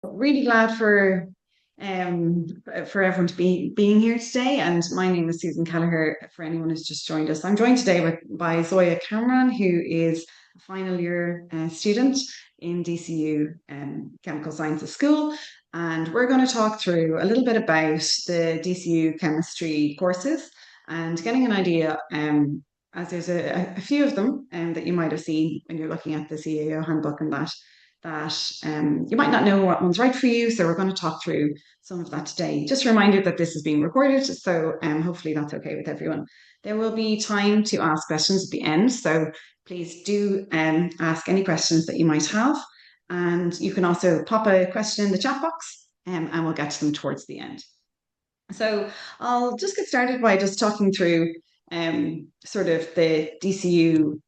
Really glad for everyone to be being here today. And my name is Susan Kelleher. For anyone who's just joined us, I'm joined today by Zoya Kamran, who is a final year student in DCU Chemical Sciences School. And we're going to talk through a little bit about the DCU Chemistry courses and getting an idea. As there's a few of them that you might have seen when you're looking at the CAO handbook and that you might not know what one's right for you. So we're going to talk through some of that today. Just a reminder that this is being recorded, so hopefully that's okay with everyone. There will be time to ask questions at the end, so please do ask any questions that you might have. And you can also pop a question in the chat box and we'll get to them towards the end. So I'll just get started by just talking through sort of the DCU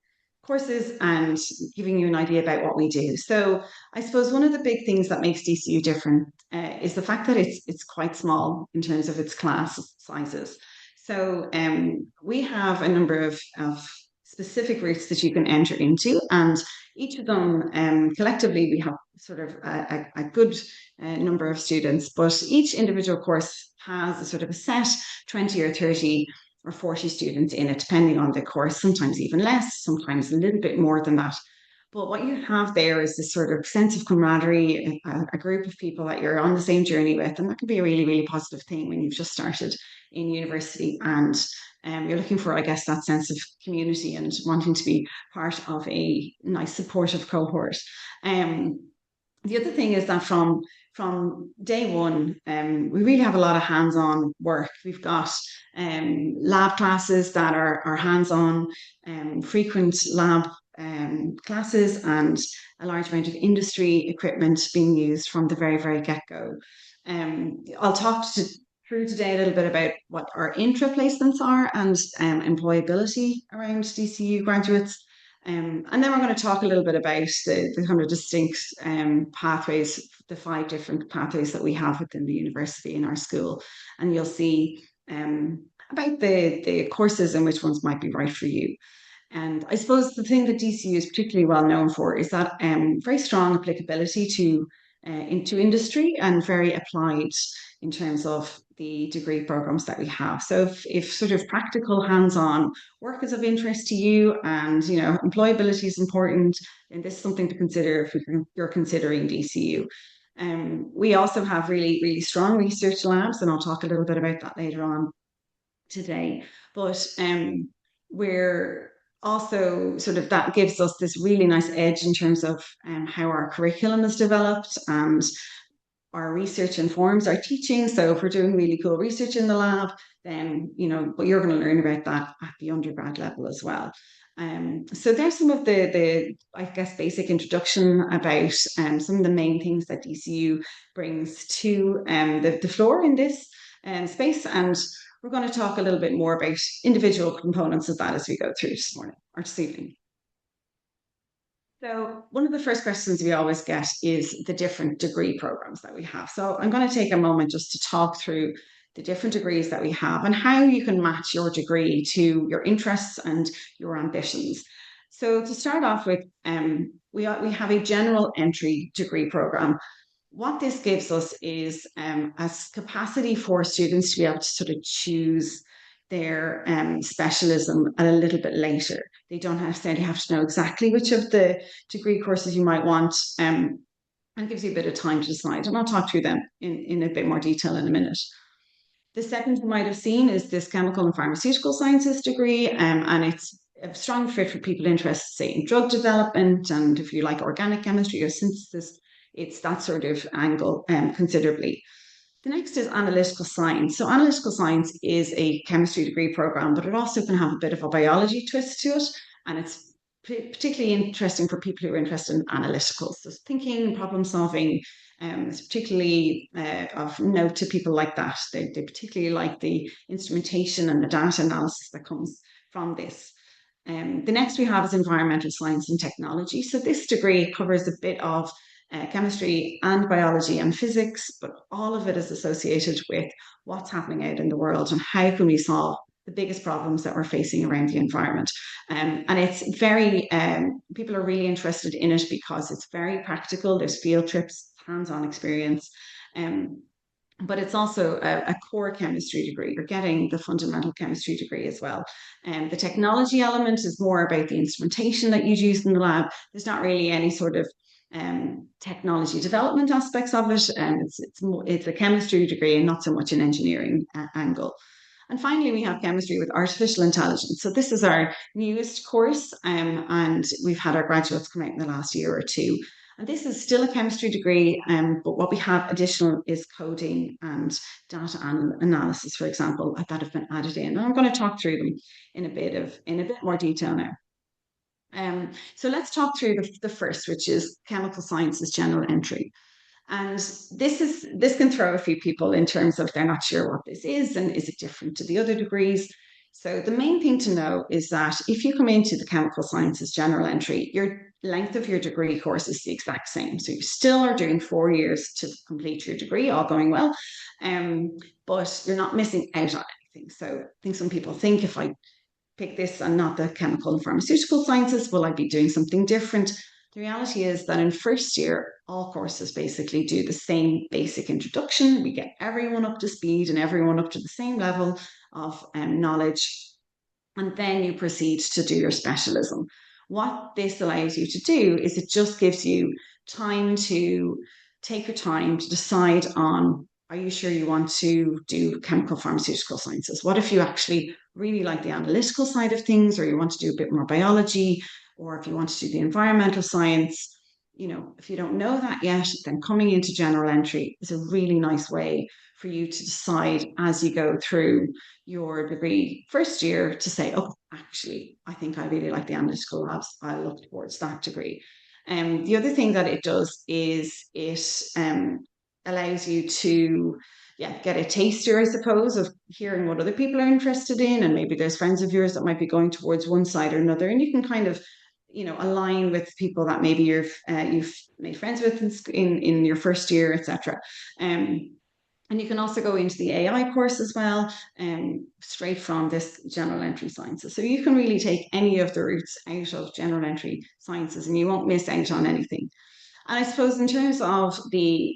courses and giving you an idea about what we do. So I suppose one of the big things that makes DCU different is the fact that it's quite small in terms of its class sizes. So we have a number of specific routes that you can enter into, and each of them collectively we have sort of a good number of students, but each individual course has a sort of a set 20 or 30 or 40 students in it, depending on the course, sometimes even less, sometimes a little bit more than that. But what you have there is this sort of sense of camaraderie, a group of people that you're on the same journey with. And that can be a really, really positive thing when you've just started in university and you're looking for, I guess, that sense of community and wanting to be part of a nice supportive cohort. The other thing is that from day one, we really have a lot of hands-on work. We've got lab classes that are hands-on, frequent lab classes, and a large amount of industry equipment being used from the very, very get-go. I'll talk through today a little bit about what our intra placements are and employability around DCU graduates. And then we're going to talk a little bit about the kind of distinct pathways, the 5 different pathways that we have within the university in our school. And you'll see about the courses and which ones might be right for you. And I suppose the thing that DCU is particularly well known for is that very strong applicability to into industry and very applied in terms of the degree programs that we have. So if sort of practical hands-on work is of interest to you and employability is important, then this is something to consider if you're considering DCU. We also have really, really strong research labs, and I'll talk a little bit about that later on today. But we're also sort of that gives us this really nice edge in terms of how our curriculum is developed and our research informs our teaching. So if we're doing really cool research in the lab, then but you're going to learn about that at the undergrad level as well. So there's some of the I guess basic introduction about some of the main things that DCU brings to the floor in this space, and we're going to talk a little bit more about individual components of that as we go through this morning or this evening. So one of the first questions we always get is the different degree programs that we have. So I'm going to take a moment just to talk through the different degrees that we have and how you can match your degree to your interests and your ambitions. So to start off with, we have a general entry degree program. What this gives us is a capacity for students to be able to sort of choose their specialism a little bit later. They don't necessarily have to know exactly which of the degree courses you might want, and it gives you a bit of time to decide. And I'll talk through them in a bit more detail in a minute. The second you might have seen is this chemical and pharmaceutical sciences degree, and it's a strong fit for people interested, say, in drug development, and if you like organic chemistry or synthesis, it's that sort of angle considerably. The next is analytical science. So analytical science is a chemistry degree program, but it also can have a bit of a biology twist to it. And it's particularly interesting for people who are interested in analytical. So thinking, problem solving, is particularly of note to people like that. They particularly like the instrumentation and the data analysis that comes from this. The next we have is environmental science and technology. So this degree covers a bit of chemistry and biology and physics, but all of it is associated with what's happening out in the world and how can we solve the biggest problems that we're facing around the environment. And it's very, people are really interested in it because it's very practical. There's field trips hands-on experience. But it's also a core chemistry degree. You're getting the fundamental chemistry degree as well. And the technology element is more about the instrumentation that you use in the lab. There's not really any sort of technology development aspects of it. It's a chemistry degree and not so much an engineering angle. And finally, we have chemistry with artificial intelligence. So this is our newest course, and we've had our graduates come out in the last year or two. And this is still a chemistry degree, but what we have additional is coding and data analysis, for example, that have been added in. And I'm going to talk through them in a bit more detail now. So let's talk through the first, which is chemical sciences general entry. And this can throw a few people in terms of they're not sure what this is and is it different to the other degrees. So the main thing to know is that if you come into the chemical sciences general entry, your length of your degree course is the exact same. So you still are doing 4 years to complete your degree, all going well, but you're not missing out on anything. So I think some people think if I pick this and not the chemical and pharmaceutical sciences, will I be doing something different? The reality is that in first year, all courses basically do the same basic introduction. We get everyone up to speed and everyone up to the same level of knowledge. And then you proceed to do your specialism. What this allows you to do is it just gives you time to take your time to decide on, are you sure you want to do chemical pharmaceutical sciences? What if you actually really like the analytical side of things, or you want to do a bit more biology, or if you want to do the environmental science? If you don't know that yet, then coming into general entry is a really nice way for you to decide as you go through your degree first year to say, oh, actually, I think I really like the analytical labs. I'll look towards that degree. The other thing that it does is it allows you to get a taster, I suppose, of hearing what other people are interested in. And maybe there's friends of yours that might be going towards one side or another. And you can kind of align with people that maybe you've made friends with in your first year, etc. And you can also go into the AI course as well, straight from this general entry sciences. So you can really take any of the routes out of general entry sciences and you won't miss out on anything. And I suppose in terms of the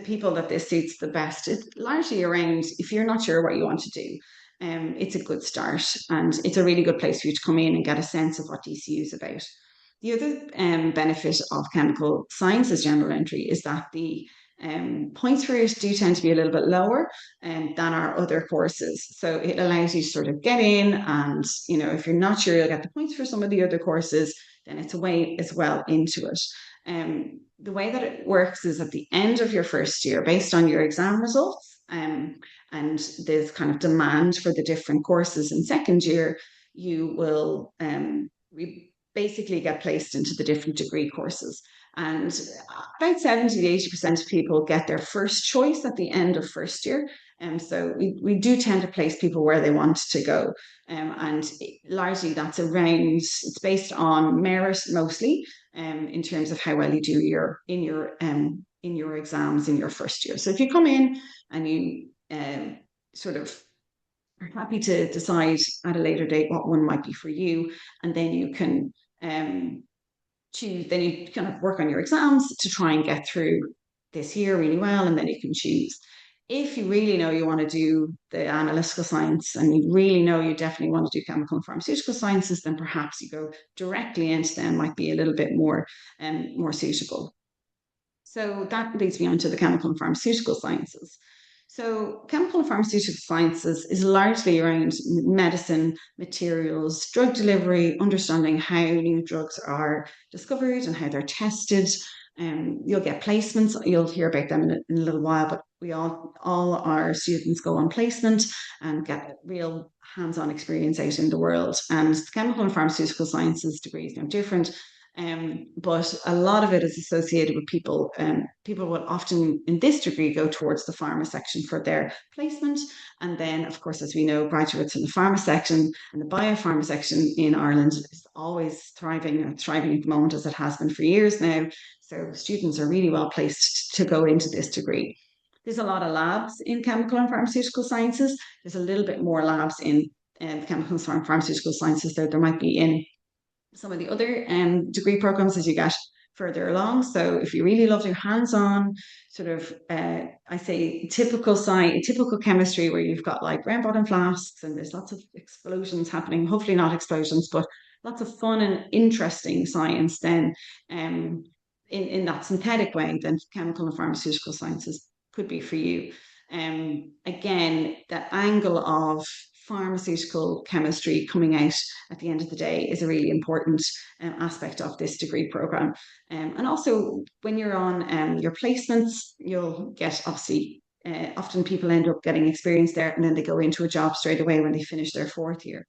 people that this suits the best, it's largely around if you're not sure what you want to do. It's a good start and it's a really good place for you to come in and get a sense of what DCU is about. The other benefit of chemical sciences general entry is that the points for it do tend to be a little bit lower than our other courses. So it allows you to sort of get in and, if you're not sure you'll get the points for some of the other courses, then it's a way as well into it. The way that it works is at the end of your first year, based on your exam results, and there's kind of demand for the different courses in second year, you will basically get placed into the different degree courses. And about 70 to 80% of people get their first choice at the end of first year. So we do tend to place people where they want to go. And largely that's it's based on merit mostly, in terms of how well you do in your exams in your first year. So if you come in and you sort of are happy to decide at a later date what one might be for you, and then you can choose, then you kind of work on your exams to try and get through this year really well, and then you can choose. If you really know you want to do the analytical science and you really know you definitely want to do chemical and pharmaceutical sciences, then perhaps you go directly into them, might be a little bit more suitable. So that leads me on to the chemical and pharmaceutical sciences. So chemical and pharmaceutical sciences is largely around medicine, materials, drug delivery, understanding how new drugs are discovered and how they're tested. You'll get placements. You'll hear about them in a little while, but all our students go on placement and get real hands-on experience out in the world. And chemical and pharmaceutical sciences degrees are different. But a lot of it is associated with people. People will often, in this degree, go towards the pharma section for their placement. And then, of course, as we know, graduates in the pharma section and the biopharma section in Ireland is always thriving at the moment, as it has been for years now. So students are really well placed to go into this degree. There's a lot of labs in chemical and pharmaceutical sciences. There's a little bit more labs in chemical and pharmaceutical sciences there might be in some of the other degree programs as you get further along. So if you really love your hands-on sort of, I say typical chemistry where you've got like round bottom flasks and there's lots of explosions happening, hopefully not explosions, but lots of fun and interesting science, then in that synthetic way, then chemical and pharmaceutical sciences could be for you. Again, the angle of pharmaceutical chemistry coming out at the end of the day is a really important aspect of this degree program. And also, when you're on your placements, you'll get obviously. Often people end up getting experience there and then they go into a job straight away when they finish their fourth year.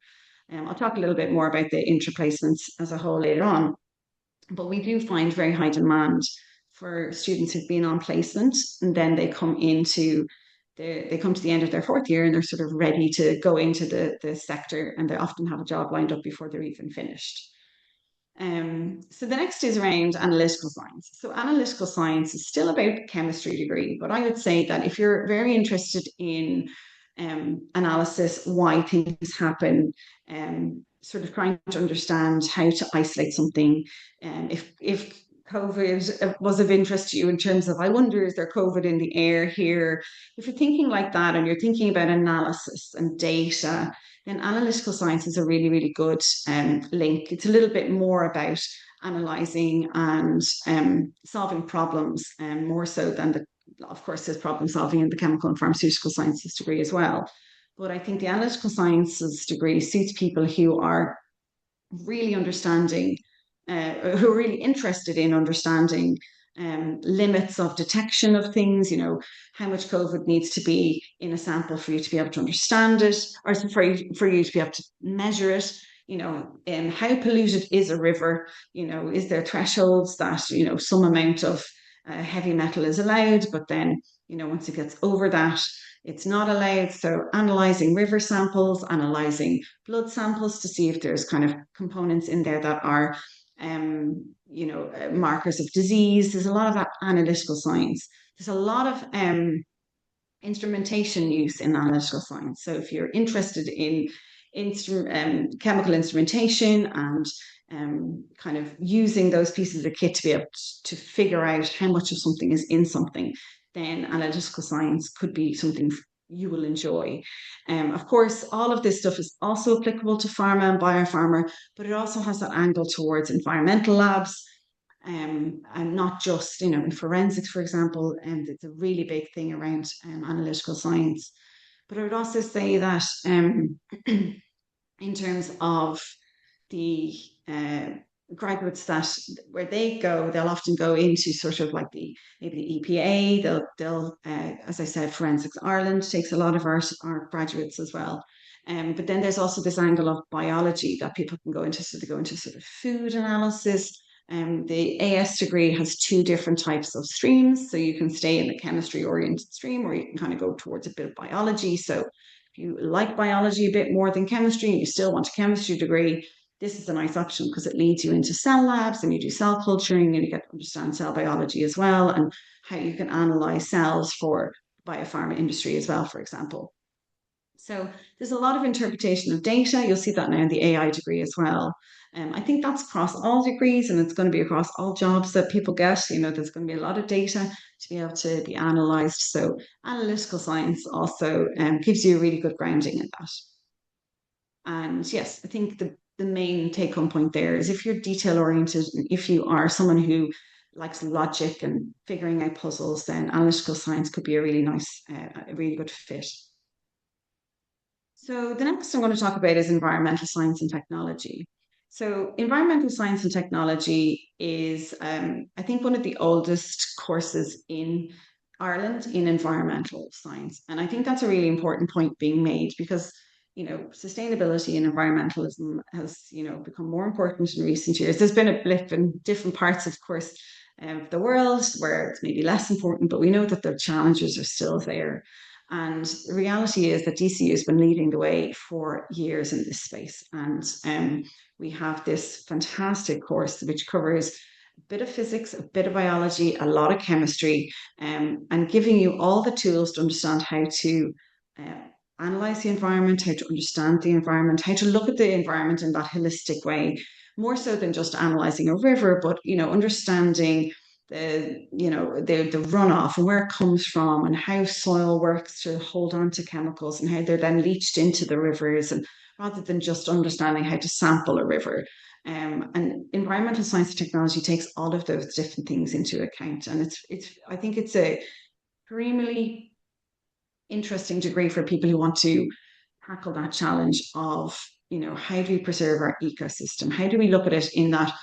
I'll talk a little bit more about the interplacements as a whole later on, but we do find very high demand for students who've been on placement and then they come to the end of their fourth year and they're sort of ready to go into the sector, and they often have a job lined up before they're even finished. So the next is around analytical science. So analytical science is still about chemistry degree, but I would say that if you're very interested in analysis, why things happen, sort of trying to understand how to isolate something, if COVID was of interest to you in terms of, I wonder, is there COVID in the air here? If you're thinking like that and you're thinking about analysis and data, then analytical science is a really, really good link. It's a little bit more about analysing and solving problems, more so than of course, there's problem solving in the chemical and pharmaceutical sciences degree as well. But I think the analytical sciences degree suits people who are really understanding, who are really interested in understanding limits of detection of things, how much COVID needs to be in a sample for you to be able to understand it, or for you to be able to measure it, and how polluted is a river, is there thresholds that, some amount of heavy metal is allowed, but then, once it gets over that, it's not allowed. So analysing river samples, analysing blood samples to see if there's kind of components in there that are, markers of disease. There's a lot of that analytical science. There's a lot of instrumentation use in analytical science. So if you're interested in chemical instrumentation and kind of using those pieces of kit to be able to figure out how much of something is in something, then analytical science could be something you will enjoy. Of course, all of this stuff is also applicable to pharma and biopharma, but it also has that angle towards environmental labs, and not just, in forensics, for example, and it's a really big thing around analytical science. But I would also say that in terms of the graduates that where they go, they'll often go into sort of like maybe the EPA. They'll as I said, Forensics Ireland takes a lot of our graduates as well. But then there's also this angle of biology that people can go into. So they go into sort of food analysis. The AS degree has two different types of streams. So you can stay in the chemistry oriented stream, or you can kind of go towards a bit of biology. So if you like biology a bit more than chemistry and you still want a chemistry degree, this is a nice option because it leads you into cell labs and you do cell culturing and you get to understand cell biology as well, and how you can analyze cells for biopharma industry as well, for example. So there's a lot of interpretation of data. You'll see that now in the AI degree as well. I think that's across all degrees and it's going to be across all jobs that people get. There's going to be a lot of data to be able to be analysed. So analytical science also gives you a really good grounding in that. And yes, I think the main take home point there is if you're detail oriented, and if you are someone who likes logic and figuring out puzzles, then analytical science could be a really nice, a really good fit. So the next I'm going to talk about is environmental science and technology. So environmental science and technology is, I think, one of the oldest courses in Ireland in environmental science. And I think that's a really important point being made because, sustainability and environmentalism has, become more important in recent years. There's been a blip in different parts, of course, of the world where it's maybe less important, but we know that the challenges are still there. And the reality is that DCU has been leading the way for years in this space. And we have this fantastic course which covers a bit of physics, a bit of biology, a lot of chemistry, and giving you all the tools to understand how to analyze the environment, how to understand the environment, how to look at the environment in that holistic way, more so than just analyzing a river, but understanding the runoff and where it comes from and how soil works to hold on to chemicals and how they're then leached into the rivers, and rather than just understanding how to sample a river. And environmental science and technology takes all of those different things into account. And it's I think it's a extremely interesting degree for people who want to tackle that challenge of, how do we preserve our ecosystem? How do we look at it in that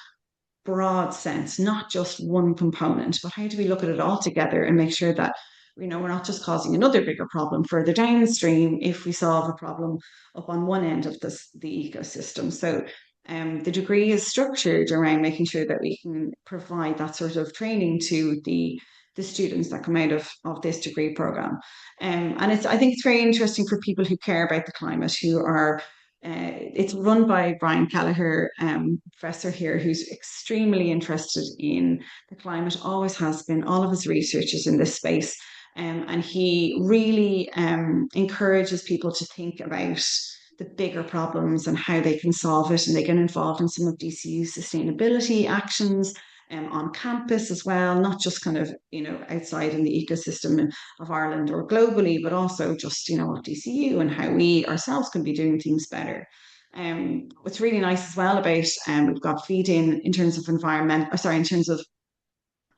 broad sense, not just one component, but how do we look at it all together and make sure that, we're not just causing another bigger problem further downstream if we solve a problem up on one end of the ecosystem. So the degree is structured around making sure that we can provide that sort of training to the students that come out of this degree program. And I think it's very interesting for people who care about the climate, who are it's run by Brian Kelleher, professor here, who's extremely interested in the climate, always has been. All of his research is in this space. And he really encourages people to think about the bigger problems and how they can solve it. And they get involved in some of DCU's sustainability actions on campus as well, not just kind of, outside in the ecosystem of Ireland or globally, but also just, at DCU and how we ourselves can be doing things better. What's really nice as well about we've got feed in terms of in terms of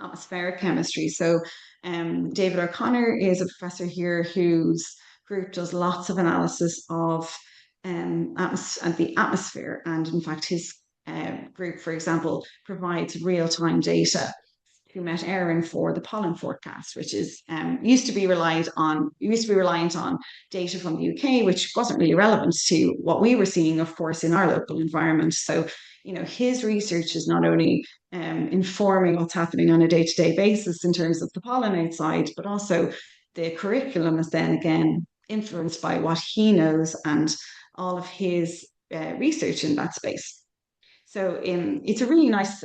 atmospheric chemistry. So David O'Connor is a professor here whose group does lots of analysis of the atmosphere. And in fact, his group, for example, provides real-time data to Met Éireann for the pollen forecast, which is used to be reliant on data from the UK, which wasn't really relevant to what we were seeing, of course, in our local environment. So, his research is not only informing what's happening on a day-to-day basis in terms of the pollen outside, but also the curriculum is then again influenced by what he knows and all of his research in that space. So it's a really nice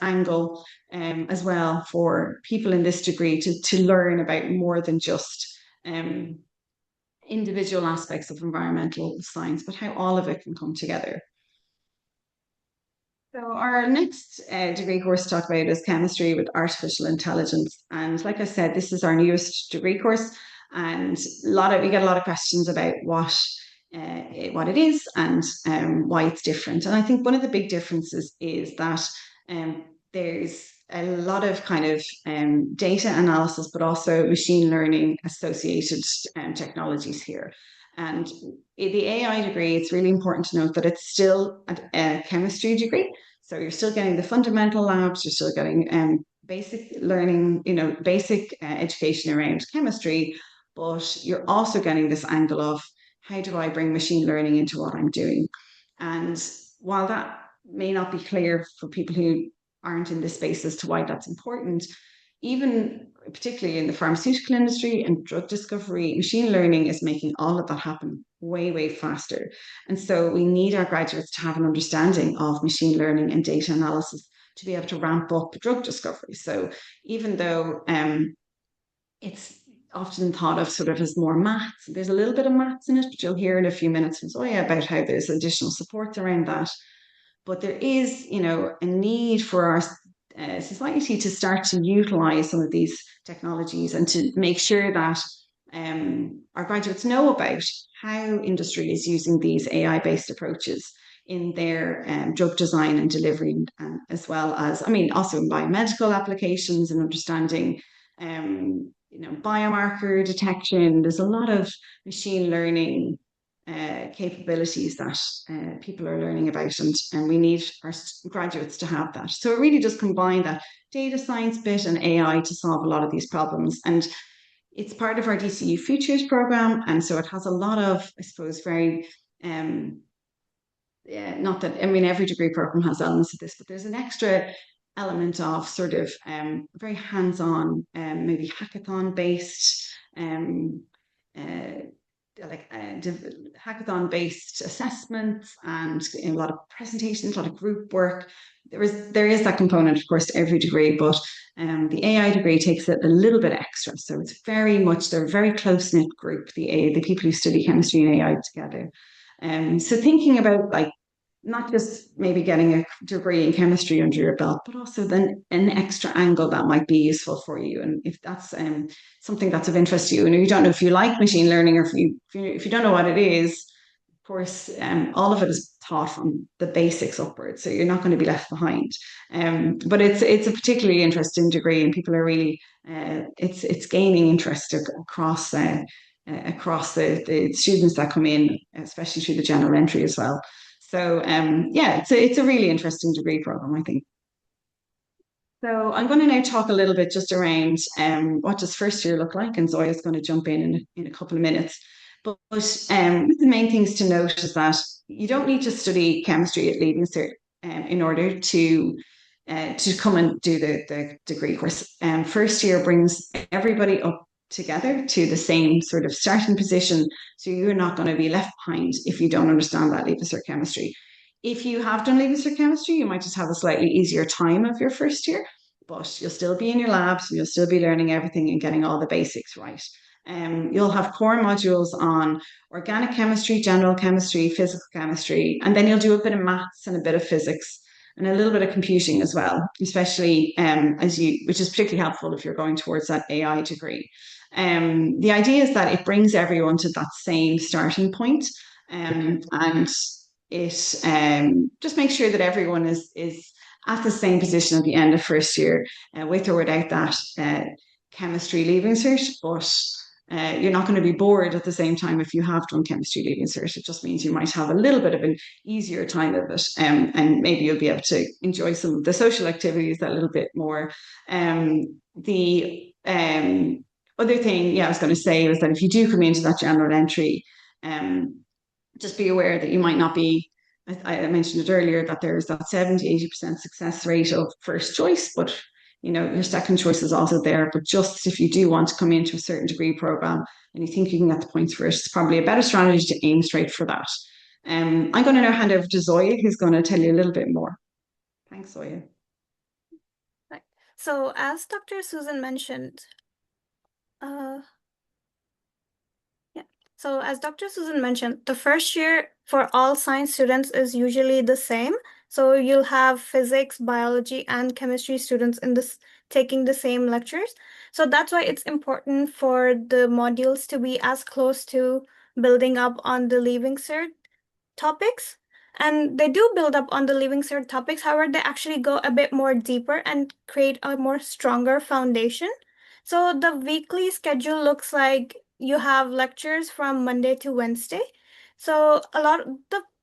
angle as well for people in this degree to learn about more than just individual aspects of environmental science, but how all of it can come together. So our next degree course to talk about is chemistry with artificial intelligence. And like I said, this is our newest degree course, and we get a lot of questions about what it is and why it's different. And I think one of the big differences is that there's a lot of kind of data analysis, but also machine learning associated technologies here. And the AI degree, it's really important to note that it's still a chemistry degree. So you're still getting the fundamental labs, you're still getting basic learning, basic education around chemistry, but you're also getting this angle of how do I bring machine learning into what I'm doing? And while that may not be clear for people who aren't in this space as to why that's important, even particularly in the pharmaceutical industry and drug discovery, machine learning is making all of that happen way, way faster. And so we need our graduates to have an understanding of machine learning and data analysis to be able to ramp up drug discovery. So even though it's often thought of sort of as more maths, there's a little bit of maths in it, but you'll hear in a few minutes from Zoya about how there's additional support around that. But there is, a need for our society to start to utilize some of these technologies and to make sure that our graduates know about how industry is using these AI-based approaches in their drug design and delivery, and as well as, also in biomedical applications and understanding, biomarker detection. There's a lot of machine learning capabilities that people are learning about, and we need our graduates to have that. So it really does combine that data science bit and AI to solve a lot of these problems. And it's part of our DCU Futures program, and so it has a lot of, I suppose, very not that, every degree program has elements of this, but there's an extra element of sort of very hands-on, maybe hackathon-based hackathon-based assessments and a lot of presentations, a lot of group work. There is that component, of course, to every degree, but the AI degree takes it a little bit extra. So it's they're a very close-knit group, the people who study chemistry and AI together. So thinking about not just maybe getting a degree in chemistry under your belt, but also then an extra angle that might be useful for you. And if that's something that's of interest to you, and you don't know if you like machine learning, or if you don't know what it is, of course, all of it is taught from the basics upwards, so you're not going to be left behind. But it's a particularly interesting degree, and people are really it's gaining interest across the students that come in, especially through the general entry as well. So yeah, it's a really interesting degree program, I think. So I'm going to now talk a little bit just around what does first year look like, and Zoya's going to jump in a couple of minutes. But the main things to note is that you don't need to study chemistry at Leaving Cert in order to come and do the degree course. First year brings everybody up together to the same sort of starting position, so you're not going to be left behind if you don't understand that Leaving Cert chemistry. If you have done Leaving Cert chemistry, you might just have a slightly easier time of your first year, but you'll still be in your labs, you'll still be learning everything and getting all the basics right. You'll have core modules on organic chemistry, general chemistry, physical chemistry, and then you'll do a bit of maths and a bit of physics and a little bit of computing as well, especially which is particularly helpful if you're going towards that AI degree. The idea is that it brings everyone to that same starting point, and it just makes sure that everyone is at the same position at the end of first year, with or without that chemistry leaving cert. But you're not going to be bored at the same time if you have done chemistry leaving cert. It just means you might have a little bit of an easier time of it, and maybe you'll be able to enjoy some of the social activities a little bit more. The other thing, yeah, I was going to say was that if you do come into that general entry, just be aware that you might not be. I mentioned it earlier that there's that 70-80% success rate of first choice, but your second choice is also there. But just if you do want to come into a certain degree program and you think you can get the points for it, it's probably a better strategy to aim straight for that. I'm going to now hand over to Zoya, who's going to tell you a little bit more. Thanks, Zoya. Right. So as Dr. Susan mentioned, yeah. So as Dr. Susan mentioned, the first year for all science students is usually the same. So you'll have physics, biology, and chemistry students in this taking the same lectures. So that's why it's important for the modules to be as close to building up on the Leaving Cert topics. And they do build up on the Leaving Cert topics. However, they actually go a bit more deeper and create a more stronger foundation. So the weekly schedule looks like you have lectures from Monday to Wednesday. So a lot of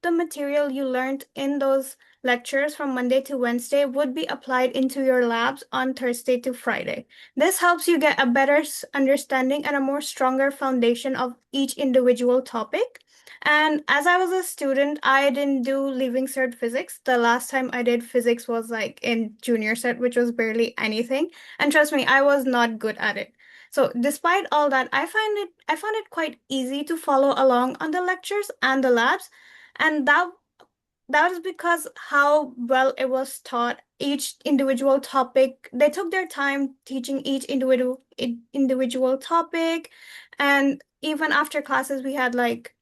the material you learned in those lectures from Monday to Wednesday would be applied into your labs on Thursday to Friday. This helps you get a better understanding and a more stronger foundation of each individual topic. And as I was a student, I didn't do Leaving Cert physics. The last time I did physics was like in junior cert, which was barely anything. And trust me, I was not good at it. So despite all that, I found it quite easy to follow along on the lectures and the labs. And that is because how well it was taught. Each individual topic, they took their time teaching each individual topic. And even after classes, we had like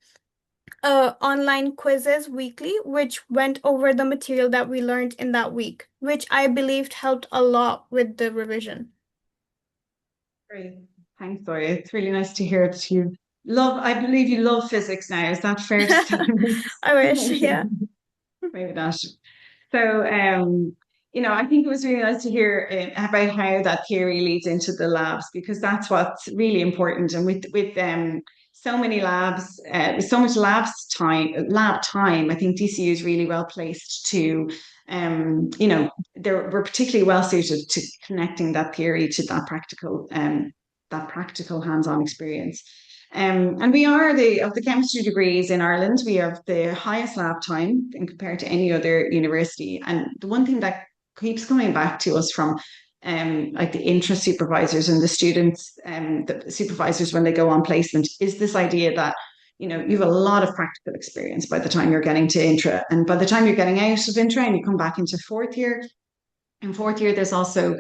online quizzes weekly, which went over the material that we learned in that week, which I believed helped a lot with the revision. Great. Thanks, Zoya. It's really nice to hear that I believe you love physics now. Is that fair to say? I wish, yeah. Maybe not. So, I think it was really nice to hear about how that theory leads into the labs, because that's what's really important. And with so many labs, with so much lab time, I think DCU is really well placed to, we're particularly well suited to connecting that theory to that practical hands-on experience. And we are of the chemistry degrees in Ireland, we have the highest lab time in compared to any other university. And the one thing that keeps coming back to us from like the intra supervisors and the students, the supervisors when they go on placement, is this idea that you have a lot of practical experience by the time you're getting to intra, and by the time you're getting out of intra and you come back into fourth year. In fourth year, there's also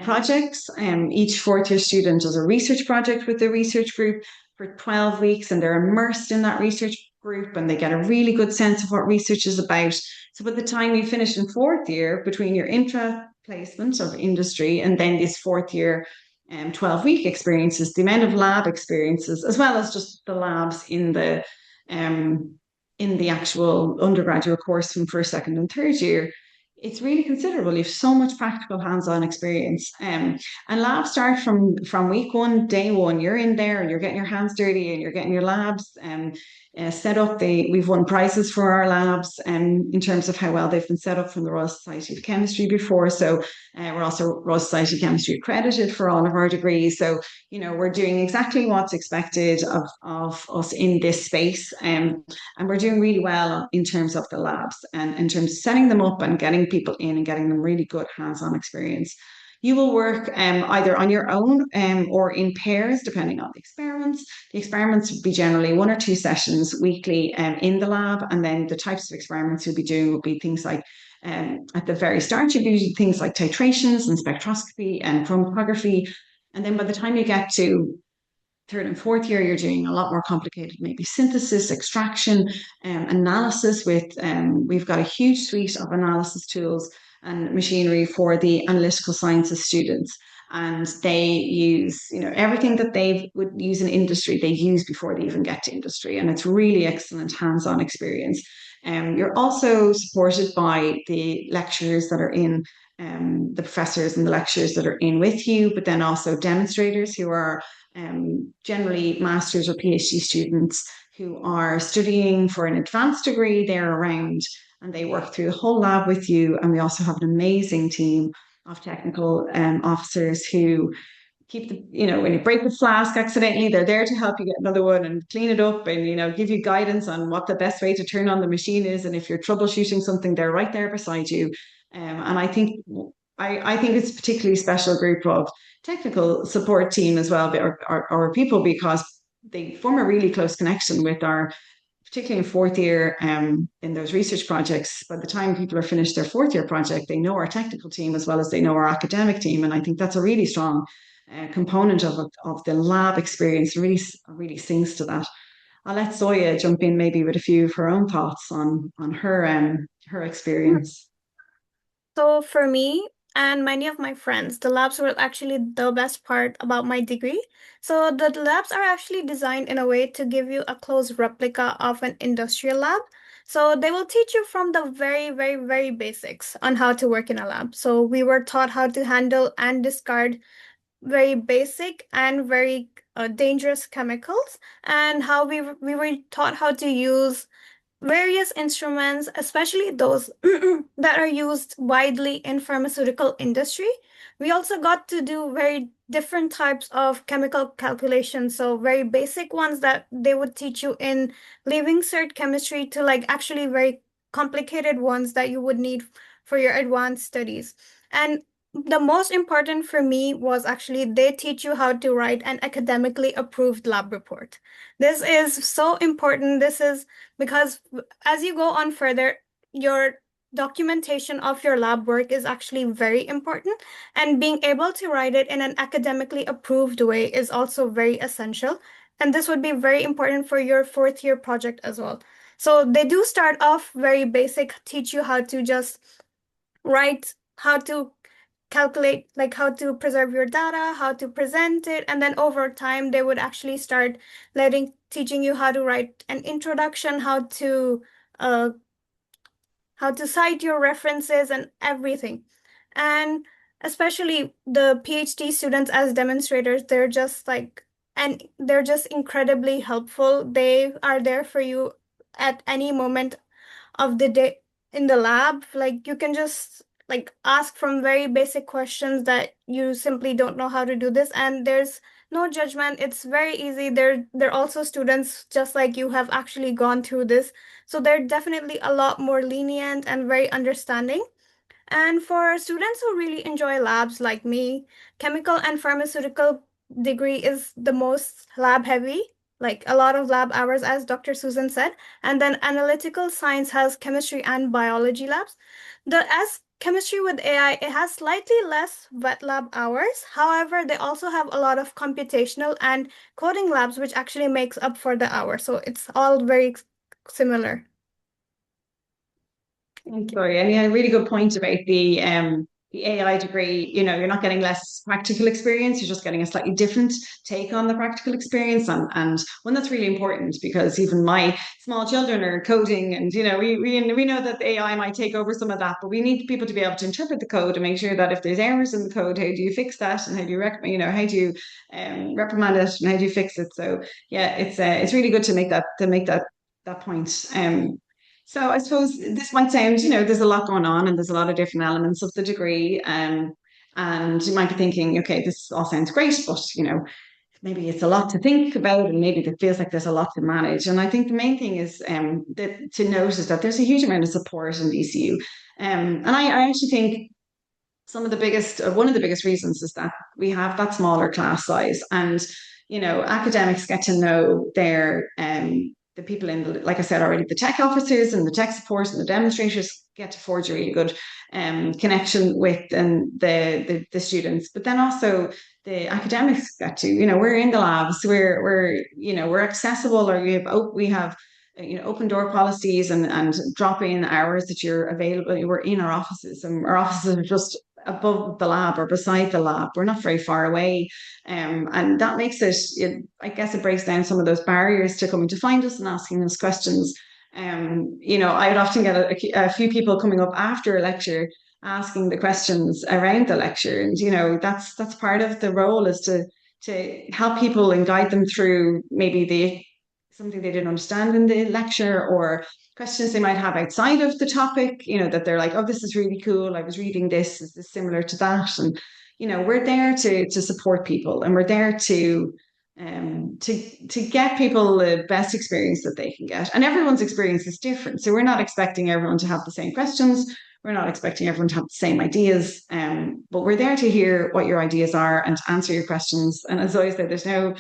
projects. Each fourth year student does a research project with the research group for 12 weeks, and they're immersed in that research group and they get a really good sense of what research is about. So by the time you finish in fourth year, between your intra placement of industry and then this fourth year 12-week experiences, the amount of lab experiences, as well as just the labs um, in the actual undergraduate course from first, second, and third year, it's really considerable. You have so much practical hands-on experience. And labs start from week one, day one. You're in there and you're getting your hands dirty and you're getting your labs set up. We've won prizes for our labs in terms of how well they've been set up from the Royal Society of Chemistry before. So we're also Royal Society of Chemistry accredited for all of our degrees. So, we're doing exactly what's expected of us in this space. And we're doing really well in terms of the labs and in terms of setting them up and getting people in and getting them really good hands-on experience. You will work either on your own or in pairs, depending on the experiments. The experiments would be generally 1 or 2 sessions weekly in the lab, and then the types of experiments you'll be doing will be things like at the very start, you'll be doing things like titrations and spectroscopy and chromatography. And then by the time you get to third and fourth year, you're doing a lot more complicated, maybe synthesis, extraction, analysis we've got a huge suite of analysis tools and machinery for the analytical sciences students. And they use, everything that they would use in industry, they use before they even get to industry. And it's really excellent hands-on experience. You're also supported by the lecturers that are in the professors and the lecturers that are in with you, but then also demonstrators who are generally master's or PhD students who are studying for an advanced degree. They're around and they work through the whole lab with you. And we also have an amazing team of technical officers who keep when you break the flask accidentally, they're there to help you get another one and clean it up and, give you guidance on what the best way to turn on the machine is. And if you're troubleshooting something, they're right there beside you. And I think it's a particularly special group of technical support team as well, our people, because they form a really close connection with our, particularly in fourth year in those research projects. By the time people are finished their fourth year project, they know our technical team as well as they know our academic team. And I think that's a really strong component of the lab experience, really sings to that. I'll let Zoya jump in maybe with a few of her own thoughts on her experience. So for me and many of my friends, the labs were actually the best part about my degree. So the labs are actually designed in a way to give you a close replica of an industrial lab. So they will teach you from the very, very, very basics on how to work in a lab. So we were taught how to handle and discard very basic and very dangerous chemicals, and how we were taught how to use various instruments, especially those that are used widely in pharmaceutical industry. We also got to do very different types of chemical calculations, so very basic ones that they would teach you in leaving cert chemistry to like actually very complicated ones that you would need for your advanced studies. And the most important for me was actually they teach you how to write an academically approved lab report. This is so important. This is because as you go on further, your documentation of your lab work is actually very important, and being able to write it in an academically approved way is also very essential. And this would be very important for your fourth year project as well. So they do start off very basic, teach you how to just write, how to calculate, like how to preserve your data, how to present it, and then over time they would actually start teaching you how to write an introduction, uh, how to cite your references and everything. And especially the PhD students as demonstrators, they're just incredibly helpful. They are there for you at any moment of the day in the lab. Like you can just like ask from very basic questions that you simply don't know how to do this, and there's no judgment. It's very easy. They're also students just like you have actually gone through this. So they're definitely a lot more lenient and very understanding. And for students who really enjoy labs like me, chemical and pharmaceutical degree is the most lab heavy, like a lot of lab hours, as Dr. Susan said. And then analytical science has chemistry and biology labs. As chemistry with AI, it has slightly less wet lab hours. However, they also have a lot of computational and coding labs, which actually makes up for the hour. So it's all very similar. I'm sorry, and you had a really good point about the AI degree. You know, you're not getting less practical experience; you're just getting a slightly different take on the practical experience, and one that's really important because even my small children are coding, and you know, we know that the AI might take over some of that, but we need people to be able to interpret the code and make sure that if there's errors in the code, how do you fix that, and how do you you know, how do you reprimand it, and how do you fix it? So yeah, it's really good to make that point. So I suppose this might sound, you know, there's a lot going on and there's a lot of different elements of the degree. And you might be thinking, okay, this all sounds great, but you know, maybe it's a lot to think about and maybe it feels like there's a lot to manage. And I think the main thing is that to notice that there's a huge amount of support in DCU. And I actually think some of the biggest, one of the biggest reasons is that we have that smaller class size, and you know, academics get to know the people in the, like I said already, the tech officers and the tech support and the demonstrators get to forge a really good connection with the students, but then also the academics get to, you know, we're in the labs, we're you know, we're accessible, or we have you know, open door policies and drop in hours that you're available. We're in our offices, and our offices are just above the lab or beside the lab. We're not very far away. And that makes I guess it breaks down some of those barriers to coming to find us and asking us questions. You know, I would often get a few people coming up after a lecture asking the questions around the lecture. And, you know, that's part of the role, is to help people and guide them through maybe something they didn't understand in the lecture, or questions they might have outside of the topic, you know, that they're like, oh, this is really cool. I was reading this. Is this similar to that? And, you know, we're there to support people, and we're there to get people the best experience that they can get. And everyone's experience is different. So we're not expecting everyone to have the same questions. We're not expecting everyone to have the same ideas. But we're there to hear what your ideas are and to answer your questions. And as always said,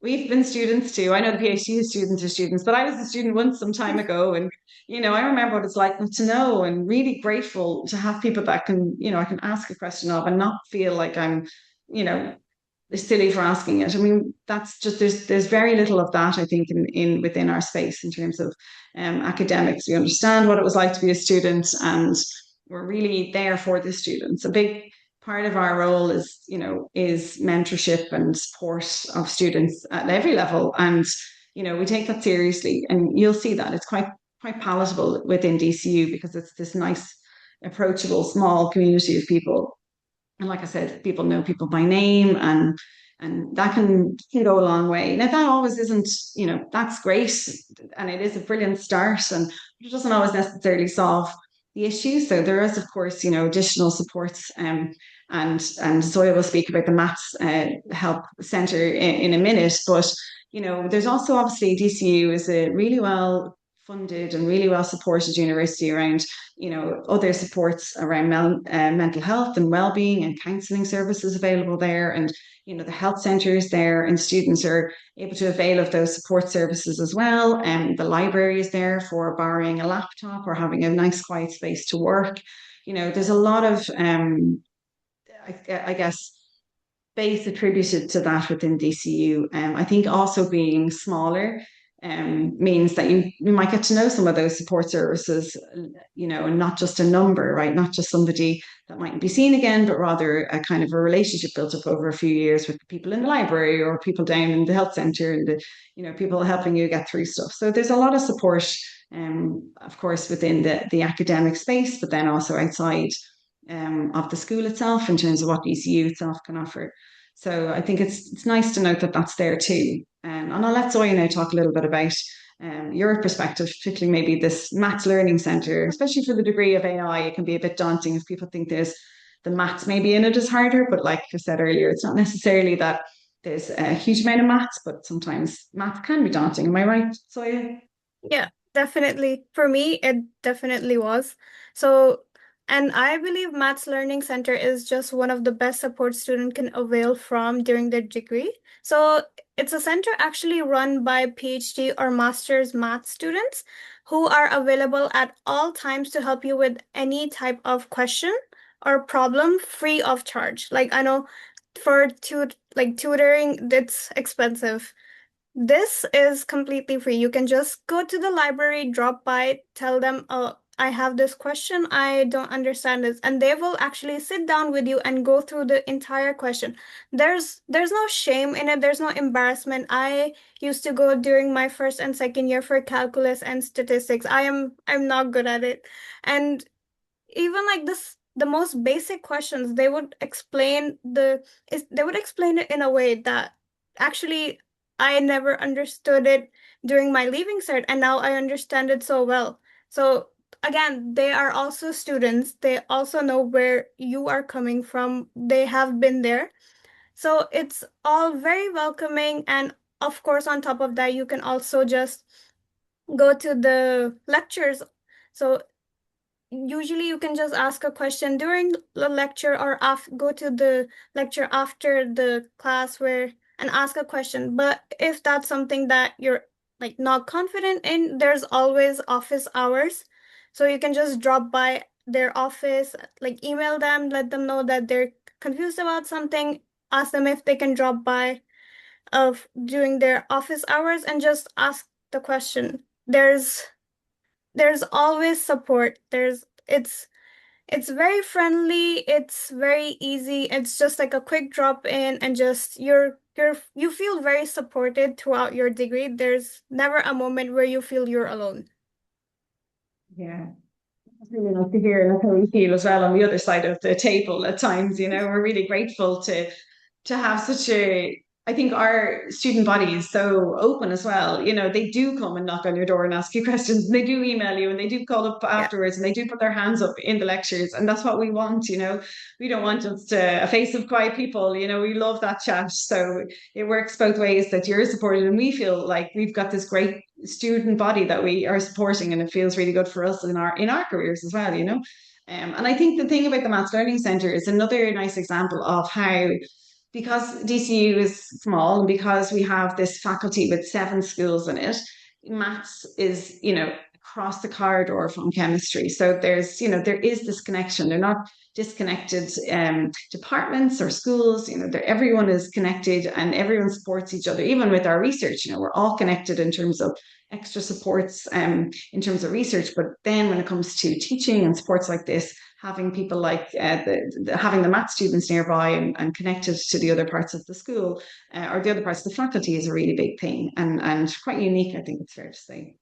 we've been students too. I know the PhD students are students, but I was a student once some time ago. And, you know, I remember what it's like to know, and really grateful to have people that can, you know, I can ask a question of and not feel like I'm, you know, silly for asking it. I mean, that's just, there's very little of that, I think, in within our space in terms of academics. We understand what it was like to be a student, and we're really there for the students. A big part of our role is, you know, is mentorship and support of students at every level. And, you know, we take that seriously, and you'll see that it's quite palatable within DCU because it's this nice, approachable, small community of people. And like I said, people know people by name, and that can go a long way. Now that always isn't, you know, that's great, and it is a brilliant start, and it doesn't always necessarily solve the issue. So there is, of course, you know, additional supports, and Zoya will speak about the Maths Help Centre in a minute. But you know, there's also obviously DCU is a really well funded and really well supported university around, you know, other supports around mental health and well-being, and counselling services available there, and you know, the health centres there, and students are able to avail of those support services as well. And the library is there for borrowing a laptop or having a nice quiet space to work. You know, there's a lot of I guess space attributed to that within DCU. I think also being smaller means that you might get to know some of those support services, you know, and not just a number, right? Not just somebody that mightn't be seen again, but rather a kind of a relationship built up over a few years with people in the library or people down in the health centre, and you know, people helping you get through stuff. So there's a lot of support, of course, within the academic space, but then also outside of the school itself in terms of what DCU itself can offer. So I think it's nice to note that that's there too. And I'll let Zoya now talk a little bit about your perspective, particularly maybe this Maths Learning Centre, especially for the degree of AI. It can be a bit daunting if people think there's the maths maybe in it is harder, but like I said earlier, it's not necessarily that there's a huge amount of maths, but sometimes maths can be daunting. Am I right, Zoya? Yeah, definitely. For me, it definitely was. So, and I believe Maths Learning Center is just one of the best support student can avail from during their degree. So it's a center actually run by PhD or master's math students who are available at all times to help you with any type of question or problem free of charge. Like I know for tutoring, it's expensive. This is completely free. You can just go to the library, drop by, tell them, oh, I have this question, I don't understand this, and they will actually sit down with you and go through the entire question. There's no shame in it, there's no embarrassment. I used to go during my first and second year for calculus and statistics. I'm not good at it. And even like this, the most basic questions, they would explain it in a way that actually I never understood it during my leaving cert, and now I understand it so well. So again, they are also students. They also know where you are coming from. They have been there. So it's all very welcoming. And of course, on top of that, you can also just go to the lectures. So usually you can just ask a question during the lecture or go to the lecture after the class where and ask a question. But if that's something that you're like not confident in, there's always office hours. So you can just drop by their office, like email them, let them know that they're confused about something, ask them if they can drop by of during their office hours and just ask the question. There's always support. It's very friendly, it's very easy. It's just like a quick drop in and just you feel very supported throughout your degree. There's never a moment where you feel you're alone. Yeah. It's really nice to hear, and that's how we feel as well on the other side of the table at times. We're really grateful to have such a, I think our student body is so open as well. They do come and knock on your door and ask you questions, and they do email you, and they do call up Yeah. afterwards, and they do put their hands up in the lectures. And that's what we want. We don't want just a face of quiet people. We love that chat. So it works both ways, that you're supported and we feel like we've got this great student body that we are supporting, and it feels really good for us in our careers as well. And I think the thing about the Maths Learning Centre is another nice example of how, because DCU is small and because we have this faculty with 7 schools in it, maths is, across the corridor from chemistry. So there is this connection. They're not disconnected departments or schools. Everyone is connected and everyone supports each other. Even with our research, we're all connected in terms of extra supports in terms of research. But then when it comes to teaching and supports like this, having people like having the math students nearby and connected to the other parts of the school or the other parts of the faculty is a really big thing, and quite unique, I think it's fair to say.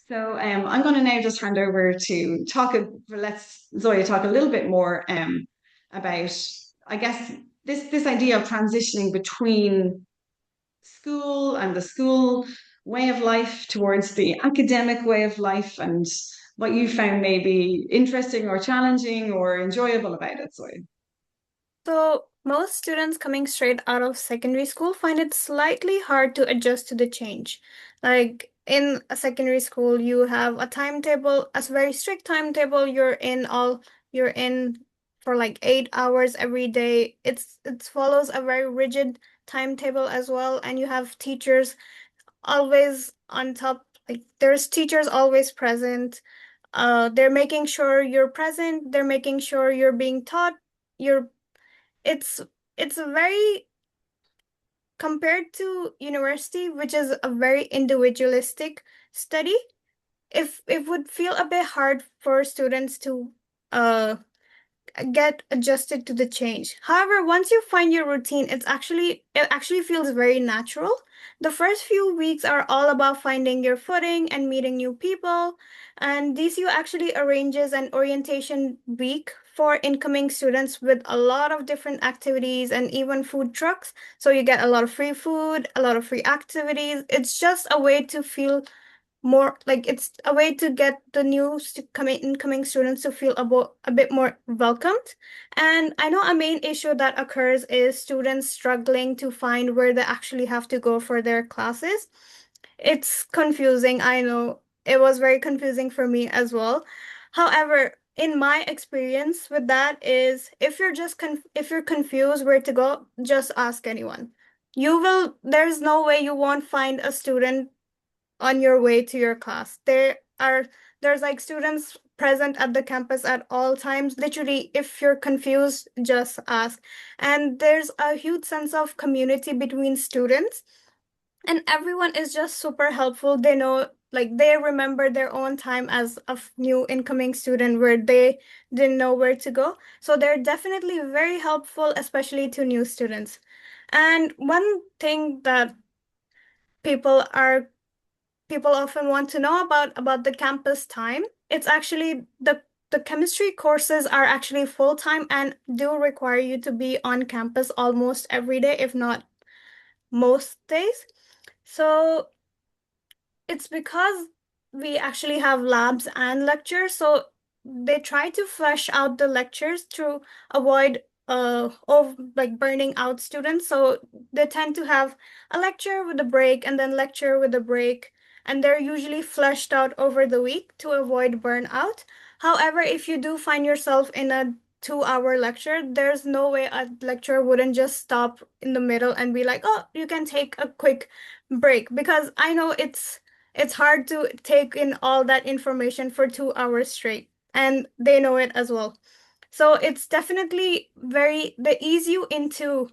So I'm going to now just hand over to let's Zoya talk a little bit more about, I guess, this idea of transitioning between school and the school way of life towards the academic way of life, and what you found maybe interesting or challenging or enjoyable about it. So, So most students coming straight out of secondary school find it slightly hard to adjust to the change. Like in a secondary school, you have a timetable, a very strict timetable. You're in for like 8 hours every day. It follows a very rigid timetable as well, and you have teachers always on top. Like there's teachers always present. They're making sure you're present. They're making sure you're being taught. You're it's it's a very compared to university, which is a very individualistic study, if it would feel a bit hard for students to uh get adjusted to the change. However, once you find your routine, it actually feels very natural. The first few weeks are all about finding your footing and meeting new people, and DCU actually arranges an orientation week for incoming students with a lot of different activities and even food trucks. So you get a lot of free food, a lot of free activities. It's just a way to feel more like it's a way to get the incoming students to feel a bit more welcomed. And I know a main issue that occurs is students struggling to find where they actually have to go for their classes. It's confusing. I know it was very confusing for me as well. However, in my experience with that is if you're confused where to go, just ask anyone. There's no way you won't find a student on your way to your class. There's like students present at the campus at all times. Literally, if you're confused, just ask. And there's a huge sense of community between students. And everyone is just super helpful. They know, like, they remember their own time as a new incoming student where they didn't know where to go. So they're definitely very helpful, especially to new students. And one thing that people are people often want to know about the campus time, it's actually the chemistry courses are actually full-time and do require you to be on campus almost every day, if not most days. So it's because we actually have labs and lectures, so they try to flesh out the lectures to avoid of like burning out students. So they tend to have a lecture with a break and then lecture with a break, and they're usually fleshed out over the week to avoid burnout. However, if you do find yourself in a 2-hour lecture, there's no way a lecturer wouldn't just stop in the middle and be like, "Oh, you can take a quick break," because I know it's hard to take in all that information for 2 hours straight, and they know it as well. So it's definitely they ease you into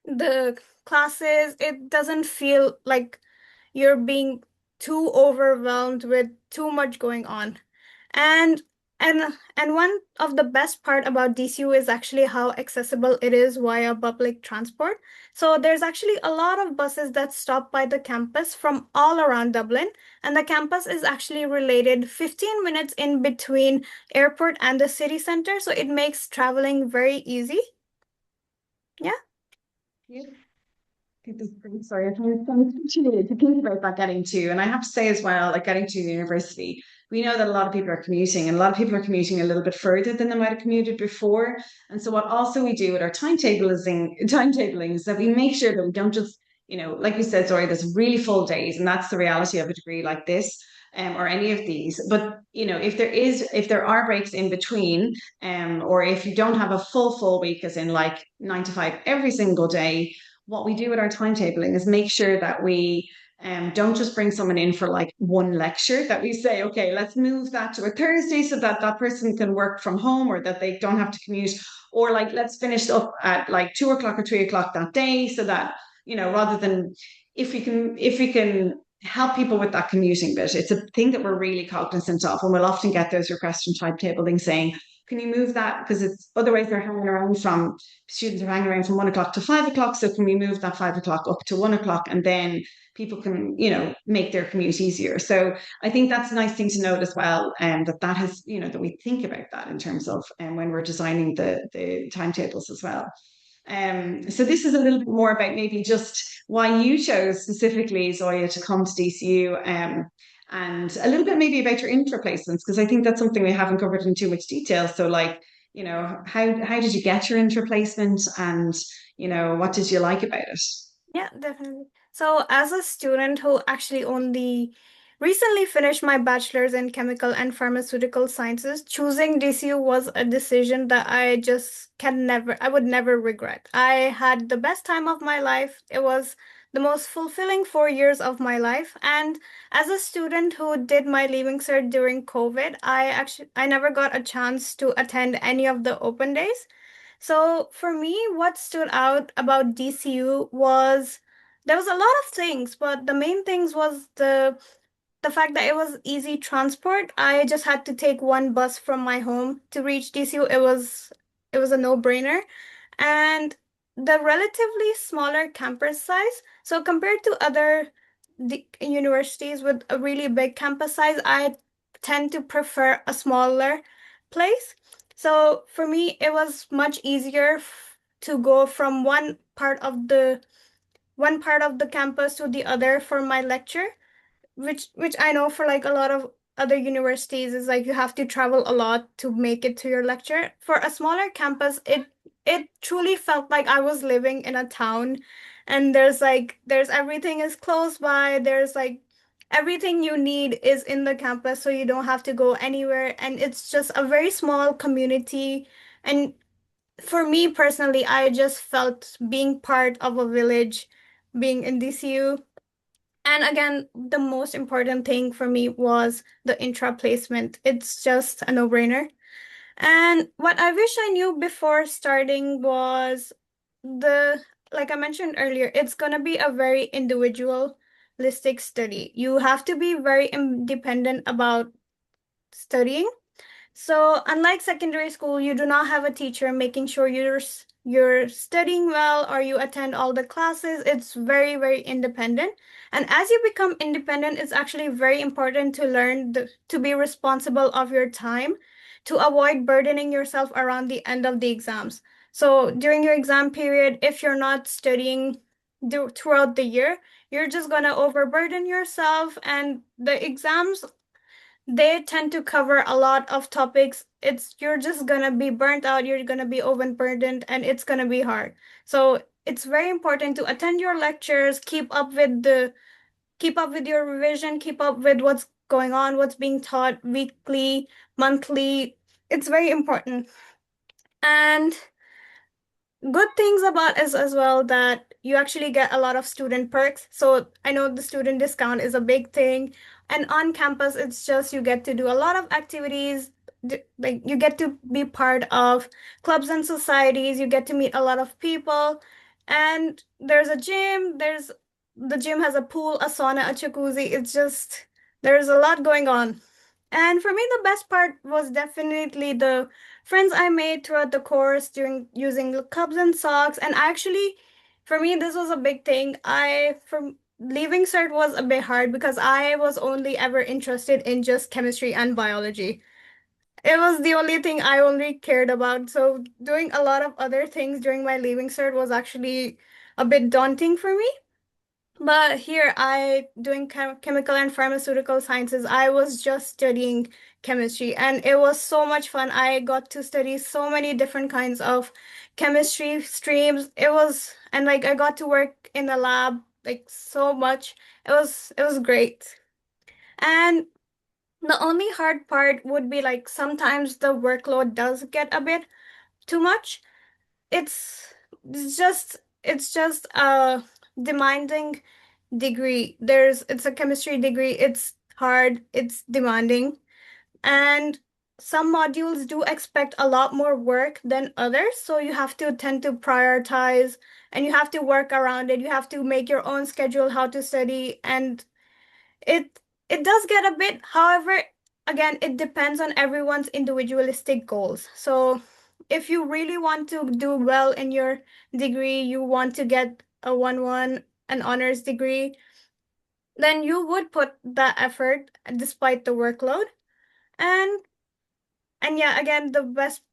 the classes. It doesn't feel like you're being too overwhelmed with too much going on. And and one of the best part about DCU is actually how accessible it is via public transport. So there's actually a lot of buses that stop by the campus from all around Dublin, and the campus is actually related 15 minutes in between airport and the city center, so it makes traveling very easy. Yeah. Yeah. Think that's great. Sorry, I find to think about that getting to, and I have to say as well, like getting to the university, we know that a lot of people are commuting, and a lot of people are commuting a little bit further than they might have commuted before. And so, what also we do with our timetabling is that we make sure that we don't just, like you said, sorry, there's really full days, and that's the reality of a degree like this. Or any of these, but if there are breaks in between, or if you don't have a full week, as in like 9 to 5 every single day, what we do with our timetabling is make sure that we don't just bring someone in for like one lecture, that we say, okay, let's move that to a Thursday so that that person can work from home or that they don't have to commute. Or like, let's finish up at like 2 o'clock or 3 o'clock that day so that, rather than if we can help people with that commuting bit, it's a thing that we're really cognizant of. And we'll often get those requests from timetabling saying, can you move that? Because it's otherwise they're hanging around from students are hanging around from 1 o'clock to 5 o'clock. So can we move that 5 o'clock up to 1 o'clock and then people can, make their commute easier. So I think that's a nice thing to note as well. And that has, that we think about that in terms of when we're designing the timetables as well. So this is a little bit more about maybe just why you chose specifically, Zoya, to come to DCU, and a little bit maybe about your intra-placements, because I think that's something we haven't covered in too much detail. So like, how did you get your intra-placement, and, what did you like about it? Yeah, definitely. So, as a student who actually only recently finished my bachelor's in chemical and pharmaceutical sciences, choosing DCU was a decision that I would never regret. I had the best time of my life. It was the most fulfilling 4 years of my life. And as a student who did my leaving cert during COVID, I never got a chance to attend any of the open days. So for me, what stood out about DCU was there was a lot of things, but the main things was the fact that it was easy transport. I just had to take one bus from my home to reach DCU. It was a no-brainer. And the relatively smaller campus size. So compared to other universities with a really big campus size, I tend to prefer a smaller place. So for me, it was much easier to go from one part of the campus to the other for my lecture, which I know for like a lot of other universities is like you have to travel a lot to make it to your lecture. For a smaller campus, it truly felt like I was living in a town, and there's everything is close by. There's like everything you need is in the campus, so you don't have to go anywhere, and it's just a very small community. And for me personally, I just felt being part of a village, being in DCU. And again, the most important thing for me was the intra placement. It's just a no-brainer. And what I wish I knew before starting was the like I mentioned earlier, it's going to be a very individualistic study. You have to be very independent about studying. So, unlike secondary school, you do not have a teacher making sure you're studying well or you attend all the classes. It's very, very independent. And as you become independent, it's actually very important to learn to be responsible of your time to avoid burdening yourself around the end of the exams. So, during your exam period, if you're not studying throughout the year, you're just gonna overburden yourself, and the exams they tend to cover a lot of topics. It's you're just gonna be burnt out, you're gonna be overburdened, and it's gonna be hard. So it's very important to attend your lectures, keep up with your revision, keep up with what's going on, what's being taught weekly, monthly. It's very important. And good things about is as well that you actually get a lot of student perks. So I know the student discount is a big thing. And on campus, it's just you get to do a lot of activities. Like you get to be part of clubs and societies, you get to meet a lot of people. And there's a gym, the gym has a pool, a sauna, a jacuzzi. It's just there's a lot going on. And for me, the best part was definitely the friends I made throughout the course during using cups and socks. And actually, for me, this was a big thing. From leaving cert was a bit hard because I was only ever interested in just chemistry and biology. It was the only thing I only cared about. So doing a lot of other things during my leaving cert was actually a bit daunting for me. But here, doing chemical and pharmaceutical sciences, I was just studying chemistry, and it was so much fun. I got to study so many different kinds of chemistry streams. And like I got to work in the lab like so much. It was great. And the only hard part would be like sometimes the workload does get a bit too much. It's it's just a demanding degree. It's a chemistry degree. It's hard, it's demanding, and some modules do expect a lot more work than others, so you have to tend to prioritize and you have to work around it. You have to make your own schedule how to study, and it it does get a bit, however, again, it depends on everyone's individualistic goals. So if you really want to do well in your degree, you want to get a 1-1, an honors degree, then you would put that effort despite the workload. And and yeah, again,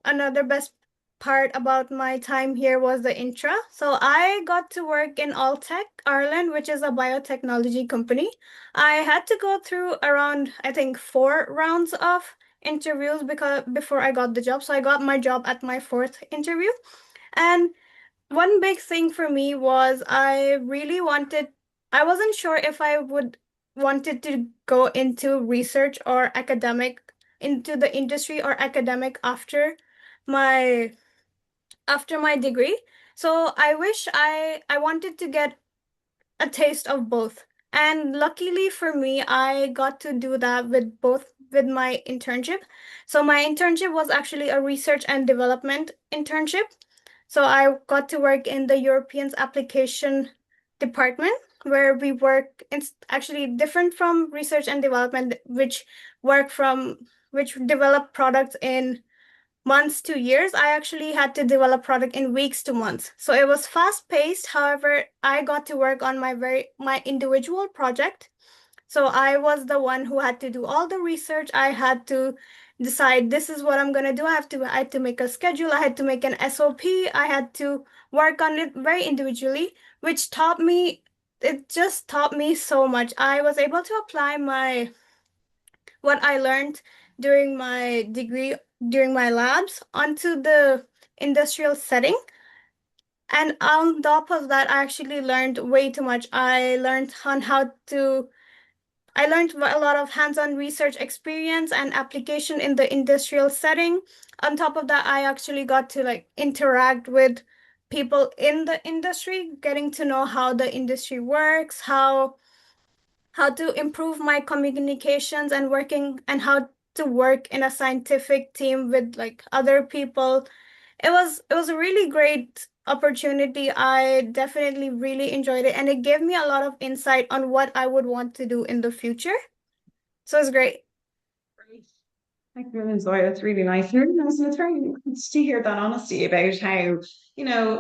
another best part about my time here was the intra. So I got to work in Alltech Ireland, which is a biotechnology company. I had to go through around, I think, 4 rounds of interviews because before I got the job. So I got my job at my fourth interview. And one big thing for me was I wasn't sure if I would wanted to go into research or academic, into the industry or academic my after my degree. So I wanted to get a taste of both. And luckily for me, I got to do that with my internship. So my internship was actually a research and development internship. So I got to work in the Europeans application department where we work. It's actually different from research and development, which develop products in months to years. I actually had to develop product in weeks to months. So it was fast paced. However, I got to work on my individual project. So I was the one who had to do all the research. I had to decide this is what I'm gonna do. I had to make a schedule. I had to make an SOP. I had to work on it very individually, which it just taught me so much. I was able to apply what I learned during my degree, during my labs, onto the industrial setting. And on top of that, I actually learned way too much. I learned a lot of hands-on research experience and application in the industrial setting. On top of that, I actually got to like interact with people in the industry, getting to know how the industry works, how to improve my communications and working and how to work in a scientific team with like other people. It was a really great opportunity. I definitely really enjoyed it, and it gave me a lot of insight on what I would want to do in the future. So it's great. Great. Thank you, Zoya. It's really nice. Really nice, and it's very nice to hear that honesty about how,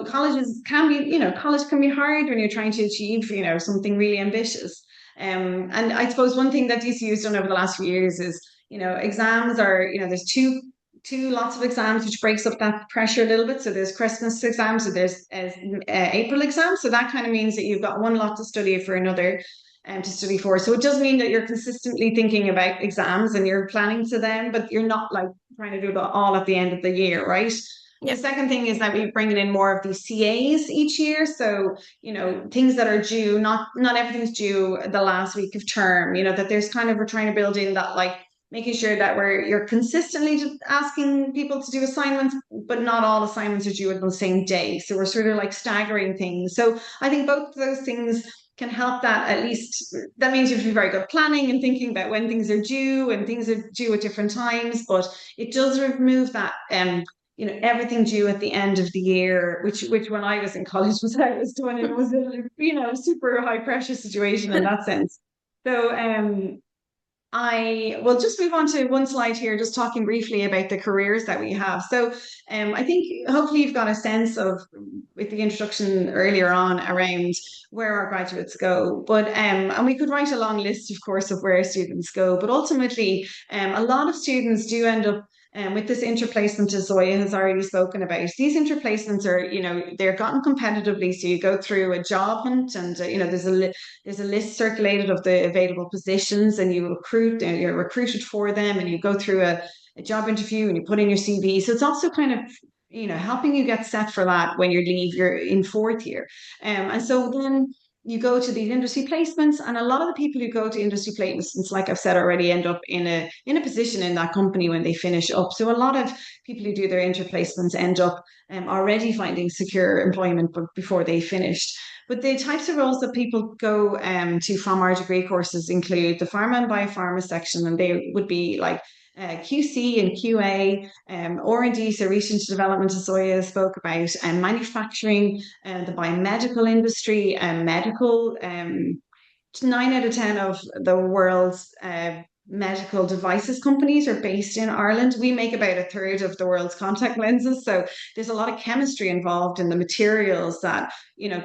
colleges can be, college can be hard when you're trying to achieve, something really ambitious. And I suppose one thing that DCU has done over the last few years is, exams are, there's two lots of exams, which breaks up that pressure a little bit. So there's Christmas exams, so there's April exams. So that kind of means that you've got one lot to study for another to study for. So it does mean that you're consistently thinking about exams and you're planning to them, but you're not like trying to do it all at the end of the year, right? The Yeah. second thing is that we bring in more of these CAs each year. So, things that are due, not everything's due the last week of term, that there's kind of, we're trying to build in that, like, making sure that you're consistently just asking people to do assignments, but not all assignments are due on the same day. So we're sort of like staggering things. So I think both of those things can help that. At least that means you have to be very good planning and thinking about when things are due, and things are due at different times, but it does remove that everything due at the end of the year, which when I was in college was how it was done, and it was a super high pressure situation in that sense. So I will just move on to one slide here, just talking briefly about the careers that we have. So, I think hopefully you've got a sense of, with the introduction earlier on, around where our graduates go. But and we could write a long list, of course, of where students go. But ultimately, a lot of students do end up. With this interplacement, as Zoya has already spoken about, these interplacements are, they're gotten competitively. So you go through a job hunt, and there's a list circulated of the available positions, and you're recruited for them, and you go through a job interview and you put in your CV. So it's also kind of, helping you get set for that when you're in fourth year. And so then you go to these industry placements, and a lot of the people who go to industry placements, like I've said already, end up in a position in that company when they finish up. So a lot of people who do their interplacements end up already finding secure employment before they finished. But the types of roles that people go to from our degree courses include the pharma and biopharma section, and they would be like QC and QA, R&D, so research and development, as Zoya spoke about, and manufacturing, and the biomedical industry, and medical. 9 out of 10 of the world's medical devices companies are based in Ireland. We make about a third of the world's contact lenses. So there's a lot of chemistry involved in the materials that,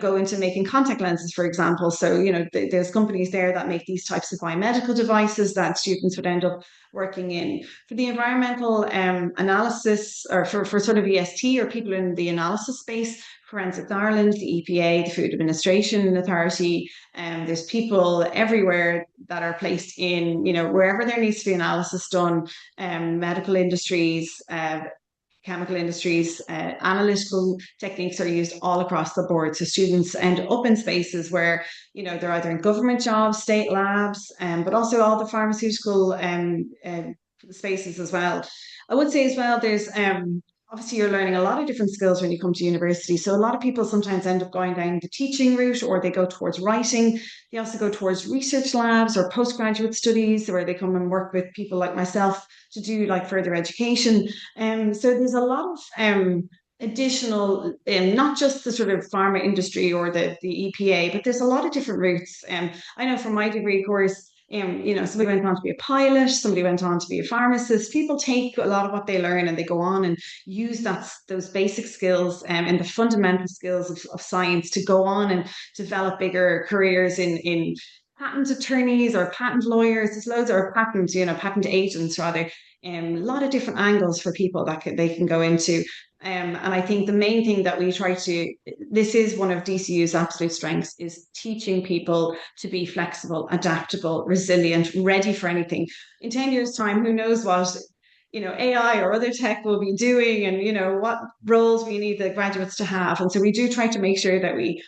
go into making contact lenses, for example. So, there's companies there that make these types of biomedical devices that students would end up working in. For the environmental analysis, or for sort of EST, or people in the analysis space, Forensics Ireland, the EPA, the Food Administration Authority, there's people everywhere that are placed in, wherever there needs to be analysis done, medical industries, chemical industries, analytical techniques are used all across the board. So students end up in spaces where, they're either in government jobs, state labs, but also all the pharmaceutical spaces as well. I would say as well, there's obviously you're learning a lot of different skills when you come to university. So a lot of people sometimes end up going down the teaching route, or they go towards writing. They also go towards research labs or postgraduate studies, where they come and work with people like myself to do like further education. So there's a lot of additional, not just the sort of pharma industry or the EPA, but there's a lot of different routes. I know from my degree course, somebody went on to be a pilot, somebody went on to be a pharmacist. People take a lot of what they learn and they go on and use those basic skills and the fundamental skills of science to go on and develop bigger careers in patent attorneys or patent lawyers. There's loads of patent agents rather. A lot of different angles for people that they can go into. And I think the main thing that we try to, this is one of DCU's absolute strengths, is teaching people to be flexible, adaptable, resilient, ready for anything. In 10 years' time, who knows what, AI or other tech will be doing, and, what roles we need the graduates to have. And so we do try to make sure that we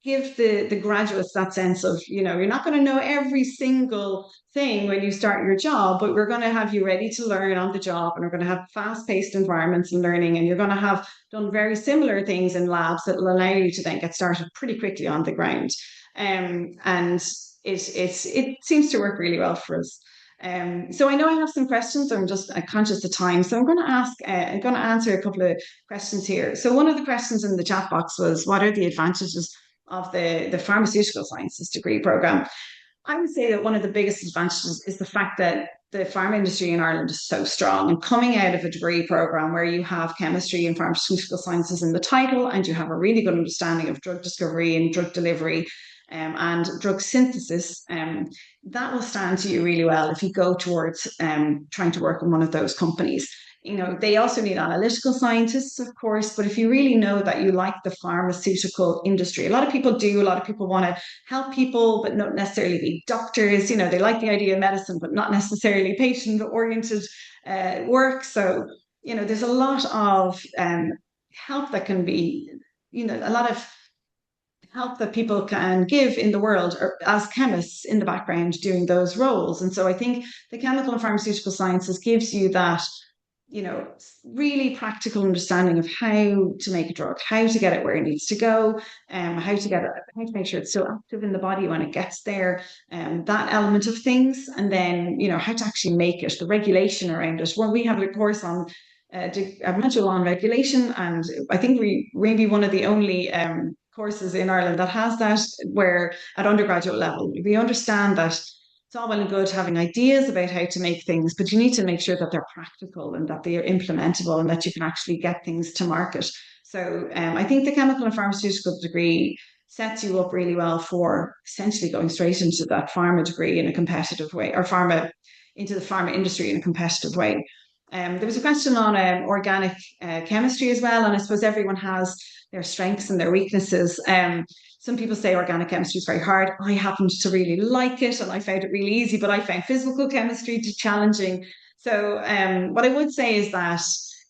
give the graduates that sense of, you're not going to know every single thing when you start your job, but we're going to have you ready to learn on the job, and we're going to have fast-paced environments and learning, and you're going to have done very similar things in labs that will allow you to then get started pretty quickly on the ground. And it seems to work really well for us. So I know I have some questions. I'm just conscious of time, so I'm going to answer a couple of questions here. So one of the questions in the chat box was, what are the advantages of the pharmaceutical sciences degree program? I would say that one of the biggest advantages is the fact that the pharma industry in Ireland is so strong. And coming out of a degree program where you have chemistry and pharmaceutical sciences in the title, and you have a really good understanding of drug discovery and drug delivery, and drug synthesis, that will stand to you really well if you go towards trying to work in one of those companies. You know, they also need analytical scientists, of course, but if you really know that you like the pharmaceutical industry, a lot of people do, a lot of people want to help people, but not necessarily be doctors. You know, they like the idea of medicine, but not necessarily patient oriented work. So, you know, there's a lot of help that can be, you know, a lot of help that people can give in the world or as chemists in the background doing those roles. And so I think the chemical and pharmaceutical sciences gives you that, you know, really practical understanding of how to make a drug, how to get it where it needs to go, how to get it, how to make sure it's still active in the body when it gets there, that element of things, and then you know how to actually make it, the regulation around it. Well, we have a course on module on regulation, and I think we maybe one of the only courses in Ireland that has that, where at undergraduate level we understand that it's all well and good having ideas about how to make things, but you need to make sure that they're practical and that they are implementable and that you can actually get things to market. So I think the chemical and pharmaceutical degree sets you up really well for essentially going straight into that pharma degree in a competitive way, or pharma into the pharma industry in a competitive way. There was a question on organic chemistry as well, and I suppose everyone has their strengths and their weaknesses. Some people say organic chemistry is very hard. I happened to really like it and I found it really easy, but I found physical chemistry challenging. So, what I would say is that,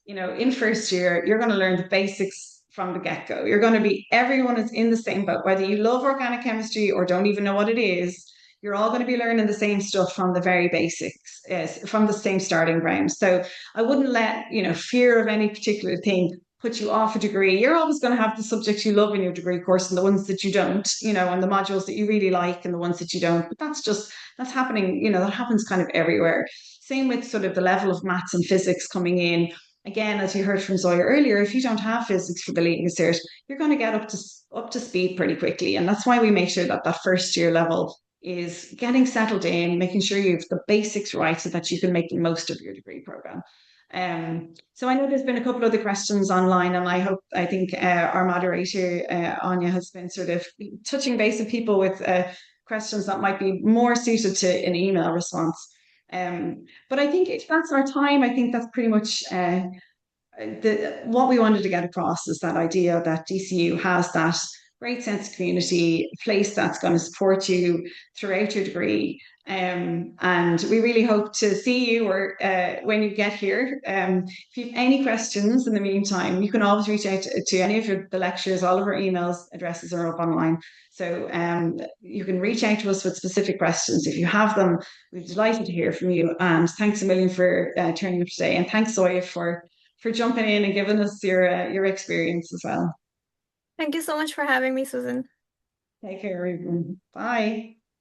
you know, in first year, you're going to learn the basics from the get go. You're going to be, everyone is in the same boat, whether you love organic chemistry or don't even know what it is. You're all going to be learning the same stuff from the very basics, from the same starting ground. So I wouldn't let, you know, fear of any particular thing put you off a degree. You're always going to have the subjects you love in your degree course and the ones that you don't, you know, and the modules that you really like and the ones that you don't. But that's happening, you know, that happens kind of everywhere. Same with sort of the level of maths and physics coming in. Again, as you heard from Zoya earlier, if you don't have physics for the leaving cert, you're going to get up to speed pretty quickly. And that's why we make sure that that first year level is getting settled in, making sure you have the basics right so that you can make the most of your degree program. So I know there's been a couple of other questions online, and I think our moderator, Anya, has been sort of touching base with people with questions that might be more suited to an email response. But I think if that's our time, I think that's pretty much what we wanted to get across is that idea that DCU has that great sense of community, a place that's going to support you throughout your degree. And we really hope to see you or when you get here. If you have any questions in the meantime, you can always reach out to any of the lecturers. All of our emails addresses are up online. So you can reach out to us with specific questions. If you have them, we're delighted to hear from you. And thanks a million for turning up today. And thanks, Zoya, for jumping in and giving us your experience as well. Thank you so much for having me, Susan. Take care, everyone. Bye.